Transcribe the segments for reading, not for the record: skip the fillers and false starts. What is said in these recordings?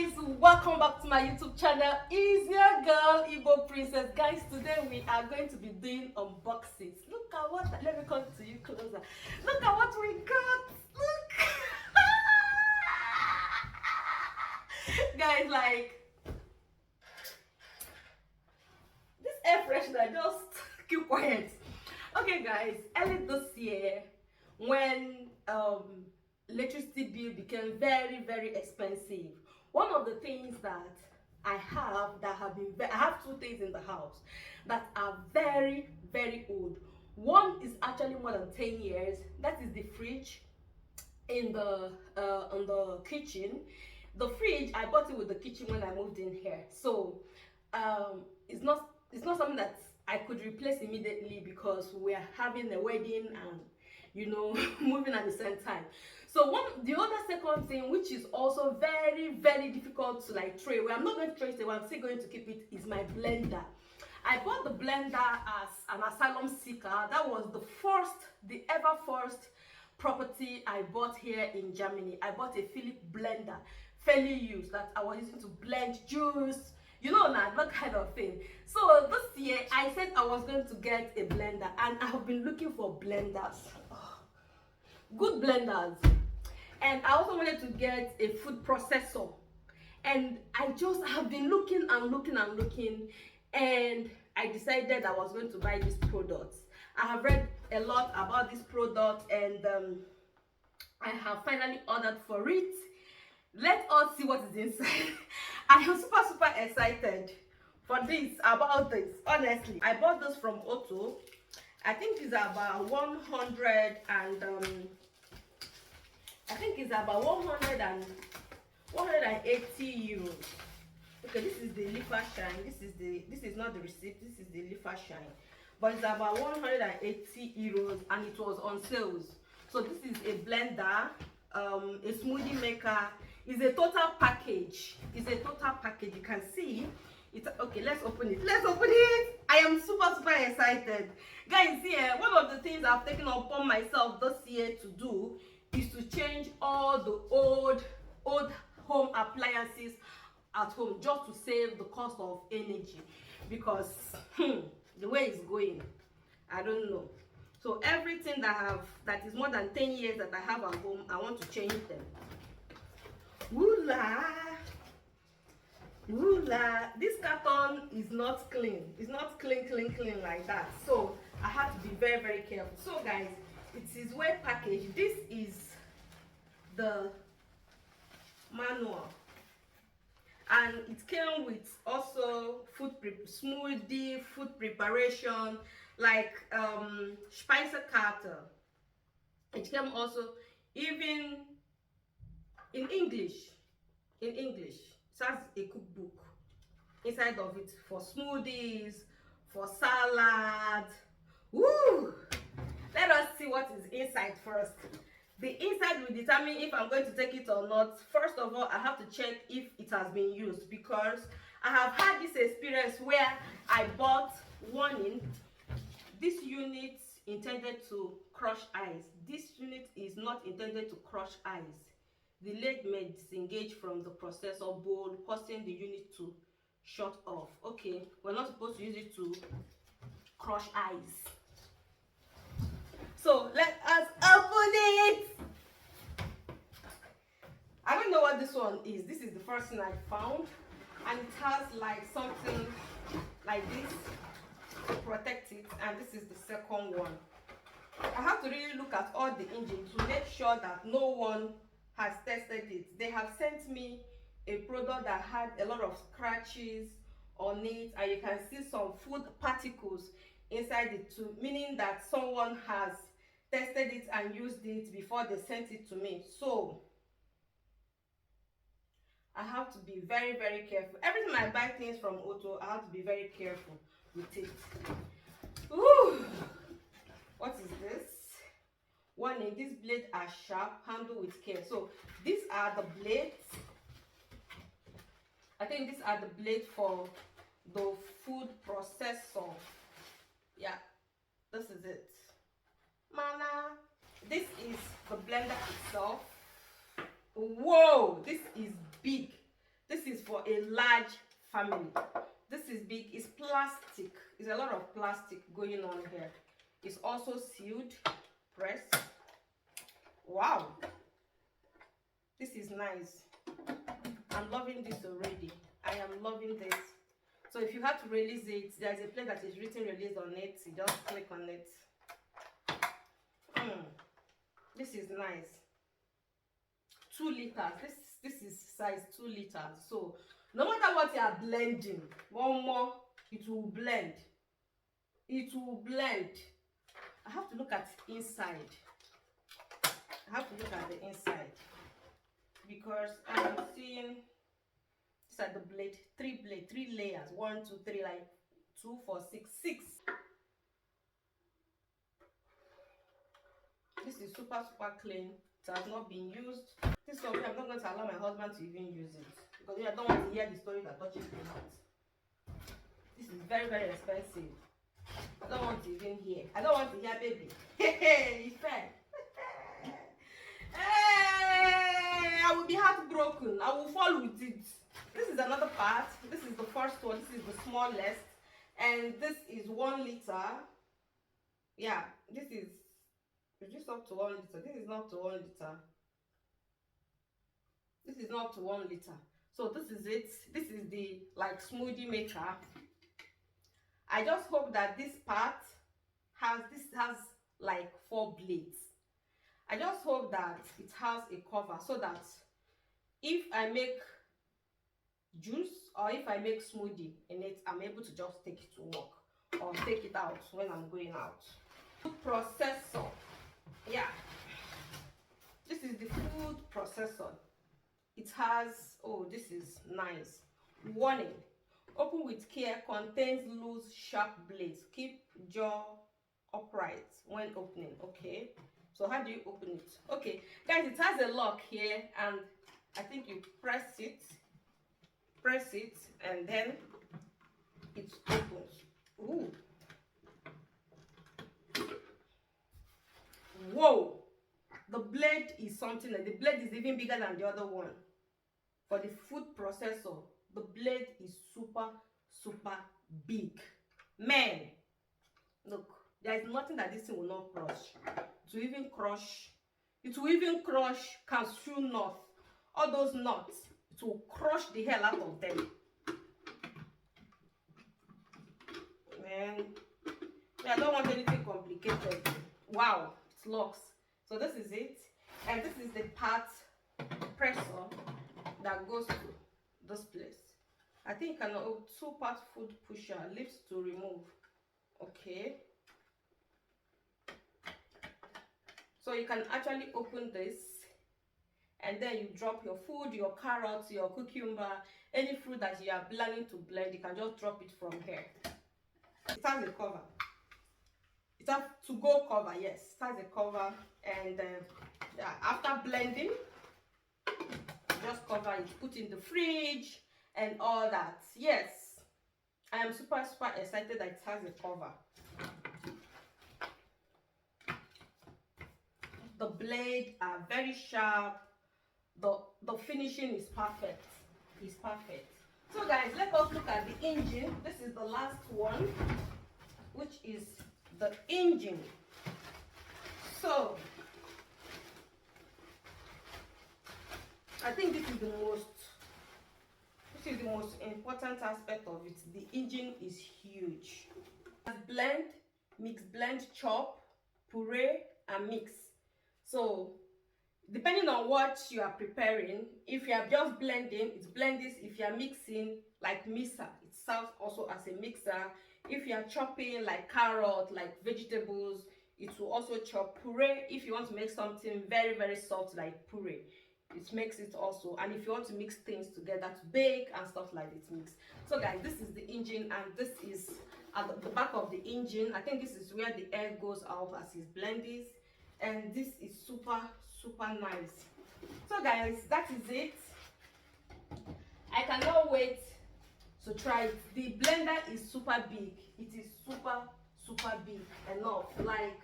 guys, welcome back to my YouTube channel. It's your girl Igbo Princess. Guys, today we are going to be doing unboxings. Look at what, let me come to you closer. Look at what we got. Look. Guys, like this air freshener, just keep quiet. Okay guys, early this year when electricity bill became very expensive, one of the things that I have two things in the house that are very old. One is actually more than 10 years. That is the fridge in the kitchen. The fridge, I bought it with the kitchen when I moved in here, so it's not something that I could replace immediately because we're having a wedding and moving at the same time. So the other second thing, which is also very difficult to like throw away, I'm not going to throw it away, I'm still going to keep it, is my blender. I bought the blender as an asylum seeker. That was the ever first property I bought here in Germany. I bought a Philips blender, fairly used, that I was using to blend juice, that kind of thing. So this year I said I was going to get a blender, and I have been looking for blenders, good blenders, and I also wanted to get a food processor, and I just have been looking and I decided I was going to buy this product. I have read a lot about this product, and I have finally ordered for it. Let us see what is inside. I am super excited for about this. Honestly, I bought this from Otto. I think it's about 100 and I think it's about 180 euros. Okay, this is the leaf shine. This is not the receipt. This is the leaf shine, but it's about 180 euros, and it was on sales. So this is a blender, a smoothie maker. It's a total package. You can see it. Okay, let's open it. I am super excited, guys. Here, one of the things I've taken upon myself this year to do is to change all the old home appliances at home, just to save the cost of energy, because the way it's going, I don't know. So everything that is more than 10 years that I have at home, I want to change them. Woola! This carton is not clean. It's not clean like that. So I have to be very careful. So guys, it is well packaged. This is the manual, and it came with also smoothie, food preparation, like Speisekarte. It came also even in English. It has a cookbook inside of it for smoothies, for salad. Woo! Let us see what is inside first. The inside will determine if I'm going to take it or not. First of all, I have to check if it has been used, because I have had this experience where I bought warning. This unit intended to crush ice. This unit is not intended to crush ice. The leg may disengage from the processor board, causing the unit to shut off. Okay, we're not supposed to use it to crush ice. So let us open it. I don't know what this one is. This is the first thing I found, and it has like something like this to protect it, and this is the second one. I have to really look at all the engines to make sure that no one has tested it. They have sent me a product that had a lot of scratches on it, and you can see some food particles inside it too, meaning that someone has tested it and used it before they sent it to me. So I have to be very careful. Every time I buy things from Otto, I have to be very careful with it. Ooh, what is this? Warning, these blades are sharp, handle with care. So these are the blades. I think these are the blades for the food processor. Yeah, this is it. Mana. This is the blender itself. Whoa, this is big. This large family. This is big. It's plastic. There's a lot of plastic going on here. It's also sealed. Press. Wow, this is nice. I'm loving this already. I am loving this. So if you have to release it, there's a place that is written release on it. You just click on it. This is nice. 2 liters. This is size 2 liters. So no matter what you are blending, one more, it will blend. It will blend. I have to look at inside. I have to look at the inside because I'm seeing these are the blade, 3 layers, 1, 2, 3, like 2, 4, 6, 6. This is super clean. It has not been used. This one I'm not going to allow my husband to even use it because I don't want to hear the story that touches my heart. This is very expensive. I don't want to even hear. I don't want to hear baby. Hey, it's fair. Hey, I will be heartbroken. I will fall with it. This is another part. This is the first one. This is the smallest. And this is 1 liter. Yeah, this is up to 1 liter. This is not to 1 liter. This is not to 1 liter. So this is it. This is the like smoothie maker. I just hope that this part has like 4 blades. I just hope that it has a cover so that if I make juice or if I make smoothie in it, I'm able to just take it to work or take it out when I'm going out. Food processor. Yeah, this is the food processor. It has, oh, this is nice. Warning: open with care, contains loose sharp blades. Keep jaw upright when opening. Okay, so how do you open it? Okay guys, it has a lock here and I think you press it and then it opens. Ooh. Whoa, the blade is something like the blade is even bigger than the other one. For the food processor, the blade is super big. Man, look, there is nothing that this thing will not crush. It will even crush cashew nuts. All those nuts, it will crush the hell out of them. Man, I don't want anything complicated. Wow, it locks. So this is it, and this is the part pressor that goes to this place. I think an 2-part food pusher, lift to remove. Okay, so you can actually open this and then you drop your food, your carrots, your cucumber, any fruit that you are planning to blend, you can just drop it from here. It has a cover. It has to-go cover. Yes, it has a cover, and yeah, after blending, just cover it, put in the fridge and all that. Yes, I am super excited that it has a cover. The blades are very sharp. The finishing is perfect. It's perfect. So guys, let us look at the engine. This is the last one, which is the engine. So I think this is the most important aspect of it. The engine is huge. Blend, mix, blend, chop, puree, and mix. So depending on what you are preparing, if you are just blending, it's blend this. If you are mixing, like mixer, it serves also as a mixer. If you are chopping like carrot, like vegetables, it will also chop. Puree, if you want to make something very soft like puree, it makes it also. And if you want to mix things together to bake and stuff like it, mix. So guys, this is the engine, and this is at the back of the engine. I think this is where the air goes out as it blends, and this is super nice. So guys, that is it. I cannot wait to try it. The blender is super big. It is super big enough. Like,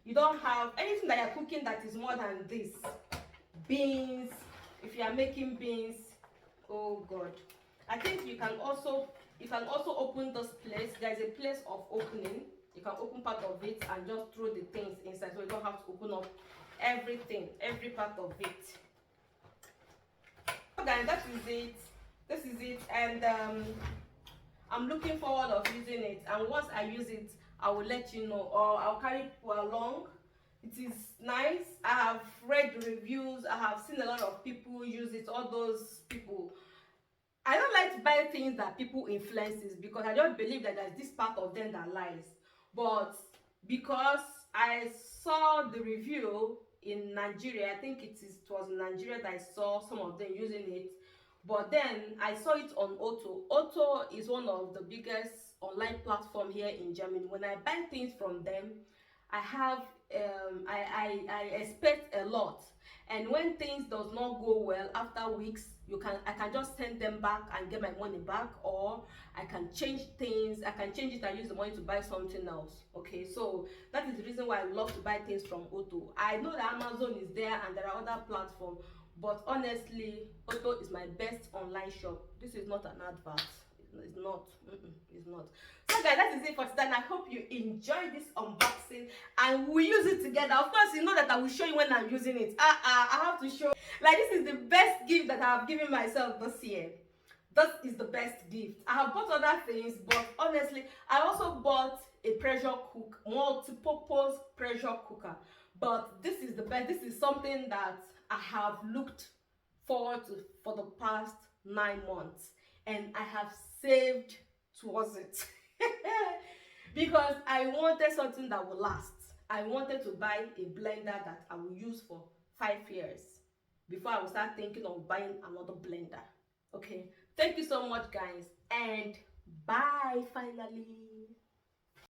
you don't have anything that you're cooking that is more than this. Beans, if you are making beans, oh god, I think you can also open this place. There's a place of opening. You can open part of it and just throw the things inside, so you don't have to open up everything, every part of it. So guys, that is it. This is it, and I'm looking forward of using it. And once I use it, I will let you know, or I'll carry people along. It is nice. I have read reviews. I have seen a lot of people use it. All those people, I don't like to buy things that people influences, because I don't believe that there's this part of them that lies. But because I saw the review in Nigeria, I think it was in Nigeria that I saw some of them using it. But then I saw it on Otto. Otto is one of the biggest online platform here in Germany. When I buy things from them, I have I expect a lot, and when things does not go well after weeks, I can just send them back and get my money back, or I can change things. I can change it and use the money to buy something else. Okay, so that is the reason why I love to buy things from Otto. I know that Amazon is there and there are other platforms, but honestly, Otto is my best online shop. This is not an advert. It's not. It's not. So guys, that is it for today, and I hope you enjoy this unboxing and we use it together. Of course, you know that I will show you when I'm using it. I have to show. Like, this is the best gift that I have given myself this year. That is the best gift. I have bought other things, but honestly, I also bought a pressure cook, multi-purpose pressure cooker. But this is the best. This is something that I have looked forward to for the past 9 months, and I have saved towards it. Because I wanted something that will last. I wanted to buy a blender that I will use for 5 years before I will start thinking of buying another blender. Okay, thank you so much guys, and bye finally.